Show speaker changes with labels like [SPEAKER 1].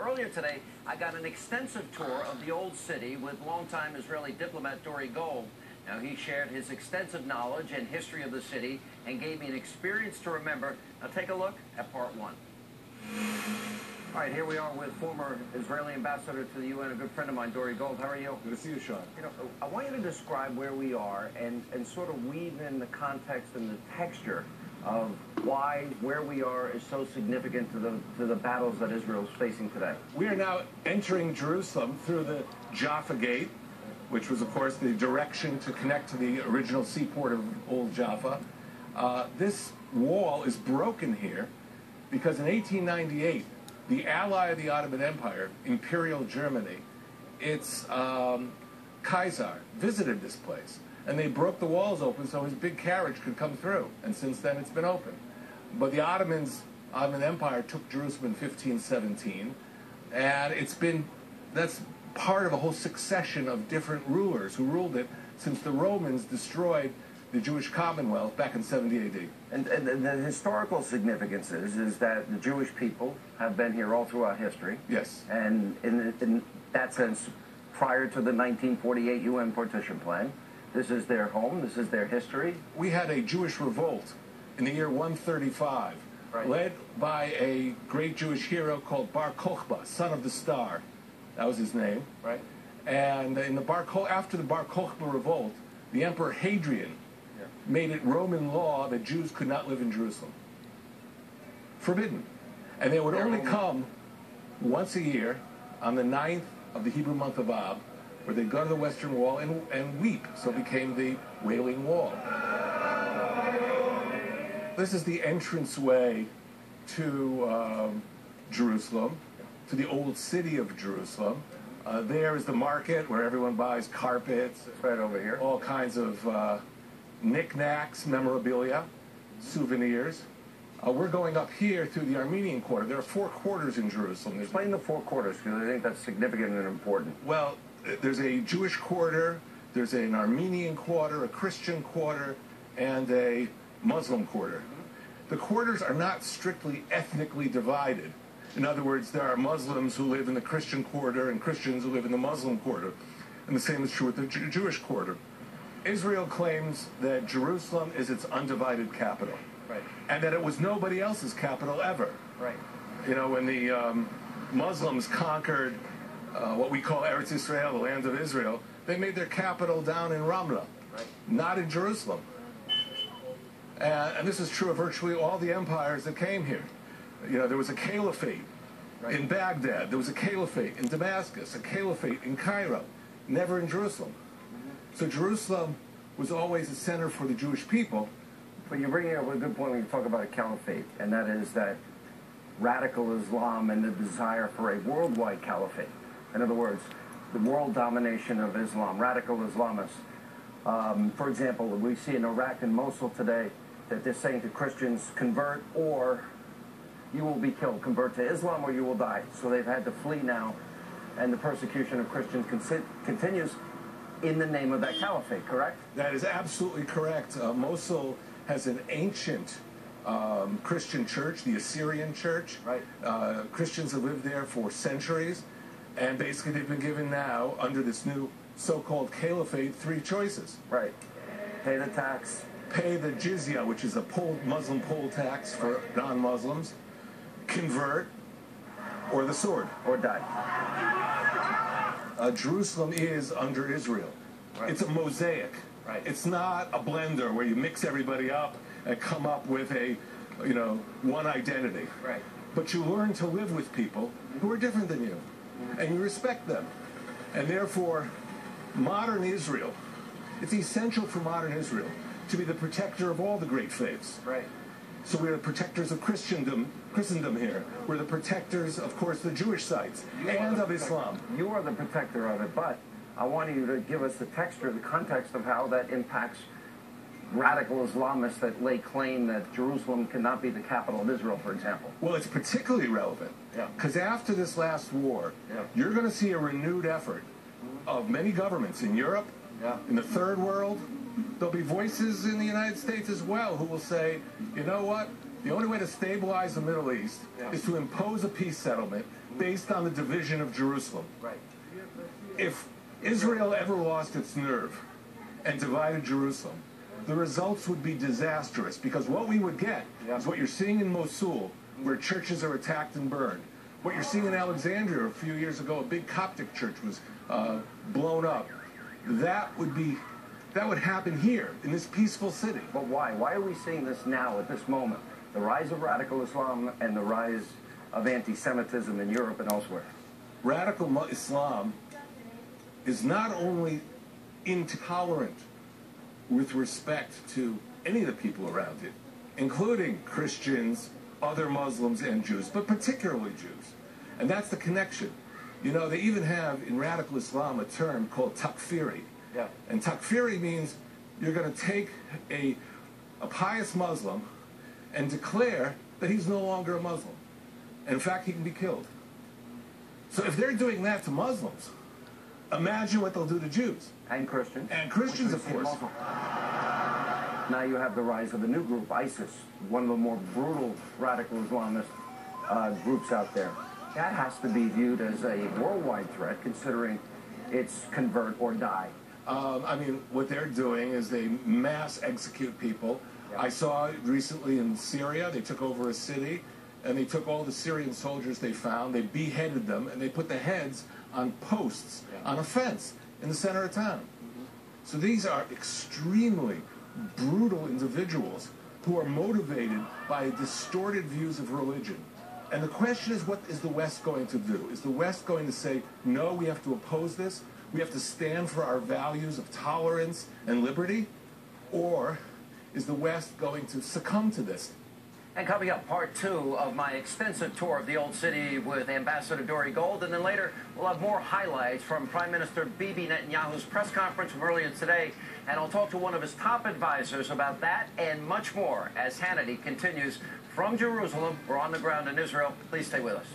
[SPEAKER 1] earlier today, I got an extensive tour of the old city with longtime Israeli diplomat Dore Gold. Now, he shared his extensive knowledge and history of the city and gave me an experience to remember. Now, take a look at part one. All right, here we are with former Israeli ambassador to the UN, a good friend of mine, Dore Gold. How are you?
[SPEAKER 2] Good to see you, Sean.
[SPEAKER 1] You know, I want you to describe where we are and sort of weave in the context and the texture of why where we are is so significant to the battles that Israel is facing today.
[SPEAKER 2] We are now entering Jerusalem through the Jaffa Gate, which was, of course, the direction to connect to the original seaport of Old Jaffa. This wall is broken here because in 1898, the ally of the Ottoman Empire, Imperial Germany, its Kaiser, visited this place. And they broke the walls open so his big carriage could come through. And since then, it's been open. But the Ottoman Empire took Jerusalem in 1517. And that's part of a whole succession of different rulers who ruled it since the Romans destroyed the Jewish Commonwealth back in 70 A.D.
[SPEAKER 1] And the historical significance is that the Jewish people have been here all throughout history.
[SPEAKER 2] Yes.
[SPEAKER 1] And in that sense, prior to the 1948 UN partition plan, this is their home, this is their history.
[SPEAKER 2] We had a Jewish revolt in the year 135, right, led by a great Jewish hero called Bar Kokhba, son of the star. That was his name.
[SPEAKER 1] Right.
[SPEAKER 2] And after the Bar Kokhba revolt, the Emperor Hadrian made it Roman law that Jews could not live in Jerusalem. Forbidden. And they would only come once a year on the 9th of the Hebrew month of Ab, where they'd go to the Western Wall and weep. So it became the Wailing Wall. This is the entranceway to Jerusalem, to the old city of Jerusalem. There is the market where everyone buys carpets.
[SPEAKER 1] It's right over here.
[SPEAKER 2] All kinds of knickknacks, memorabilia, souvenirs. We're going up here through the Armenian quarter. There are 4 quarters in Jerusalem.
[SPEAKER 1] Explain the 4 quarters, because I think that's significant and important.
[SPEAKER 2] Well, there's a Jewish quarter, there's an Armenian quarter, a Christian quarter, and a Muslim quarter. The quarters are not strictly ethnically divided. In other words, there are Muslims who live in the Christian quarter and Christians who live in the Muslim quarter. And the same is true with the Jewish quarter. Israel claims that Jerusalem is its undivided capital.
[SPEAKER 1] Right.
[SPEAKER 2] And that it was nobody else's capital ever.
[SPEAKER 1] Right.
[SPEAKER 2] You know, when the Muslims conquered what we call Eretz Israel, the land of Israel, they made their capital down in Ramla,
[SPEAKER 1] right,
[SPEAKER 2] not in Jerusalem. And this is true of virtually all the empires that came here. You know, there was a caliphate in Baghdad, there was a caliphate in Damascus, a caliphate in Cairo, never in Jerusalem. So Jerusalem was always a center for the Jewish people.
[SPEAKER 1] But you're bringing up a good point when you talk about a caliphate, and that is that radical Islam and the desire for a worldwide caliphate. In other words, the world domination of Islam, radical Islamists. For example, we see in Iraq and Mosul today that they're saying to Christians, convert or you will be killed. Convert to Islam or you will die. So they've had to flee now, and the persecution of Christians continues in the name of that caliphate, correct?
[SPEAKER 2] That is absolutely correct. Mosul has an ancient Christian church, the Assyrian church.
[SPEAKER 1] Right.
[SPEAKER 2] Christians have lived there for centuries. And basically they've been given now, under this new so-called caliphate, 3 choices.
[SPEAKER 1] Right. Pay the tax.
[SPEAKER 2] Pay the jizya, which is a Muslim poll tax for non-Muslims. Convert, or the sword.
[SPEAKER 1] Or die.
[SPEAKER 2] Jerusalem is under Israel. Right. It's a mosaic.
[SPEAKER 1] Right.
[SPEAKER 2] It's not a blender where you mix everybody up and come up with a, one identity.
[SPEAKER 1] Right.
[SPEAKER 2] But you learn to live with people who are different than you. And you respect them. And therefore, modern Israel, it's essential for modern Israel to be the protector of all the great faiths.
[SPEAKER 1] Right.
[SPEAKER 2] So we're the protectors of Christendom here. We're the protectors, of course, the Jewish sites and of Islam.
[SPEAKER 1] You are the protector of it, but I want you to give us the texture, the context of how that impacts radical Islamists that lay claim that Jerusalem cannot be the capital of Israel, for example.
[SPEAKER 2] Well, it's particularly relevant because after this last war, you're going to see a renewed effort of many governments in Europe, in the Third World. There'll be voices in the United States as well who will say, you know what, the only way to stabilize the Middle East is to impose a peace settlement based on the division of Jerusalem.
[SPEAKER 1] Right.
[SPEAKER 2] If Israel ever lost its nerve and divided Jerusalem, the results would be disastrous, because what we would get is what you're seeing in Mosul, where churches are attacked and burned. What you're seeing in Alexandria a few years ago, a big Coptic church was blown up. That would happen here in this peaceful city.
[SPEAKER 1] But why? Why are we seeing this now at this moment? The rise of radical Islam and the rise of anti-Semitism in Europe and elsewhere.
[SPEAKER 2] Radical Islam is not only intolerant with respect to any of the people around it, including Christians, other Muslims, and Jews, but particularly Jews. And that's the connection. You know, they even have in radical Islam a term called takfiri.
[SPEAKER 1] Yeah.
[SPEAKER 2] And takfiri means you're going to take a pious Muslim and declare that he's no longer a Muslim. And in fact, he can be killed. So if they're doing that to Muslims, imagine what they'll do to Jews.
[SPEAKER 1] And Christians.
[SPEAKER 2] And Christians, of course.
[SPEAKER 1] Now you have the rise of a new group, ISIS, one of the more brutal radical Islamist groups out there. That has to be viewed as a worldwide threat, considering it's convert or die.
[SPEAKER 2] I mean, what they're doing is they mass execute people. Yeah. I saw recently in Syria, they took over a city, and they took all the Syrian soldiers they found, they beheaded them, and they put the heads on posts on a fence in the center of town. So these are extremely brutal individuals who are motivated by distorted views of religion. And the question is, what is the West going to do? Is the West going to say, no, we have to oppose this? We have to stand for our values of tolerance and liberty? Or is the West going to succumb to this?
[SPEAKER 3] And coming up, part 2 of my extensive tour of the Old City with Ambassador Dore Gold. And then later, we'll have more highlights from Prime Minister Bibi Netanyahu's press conference from earlier today. And I'll talk to one of his top advisors about that and much more as Hannity continues from Jerusalem. We're on the ground in Israel. Please stay with us.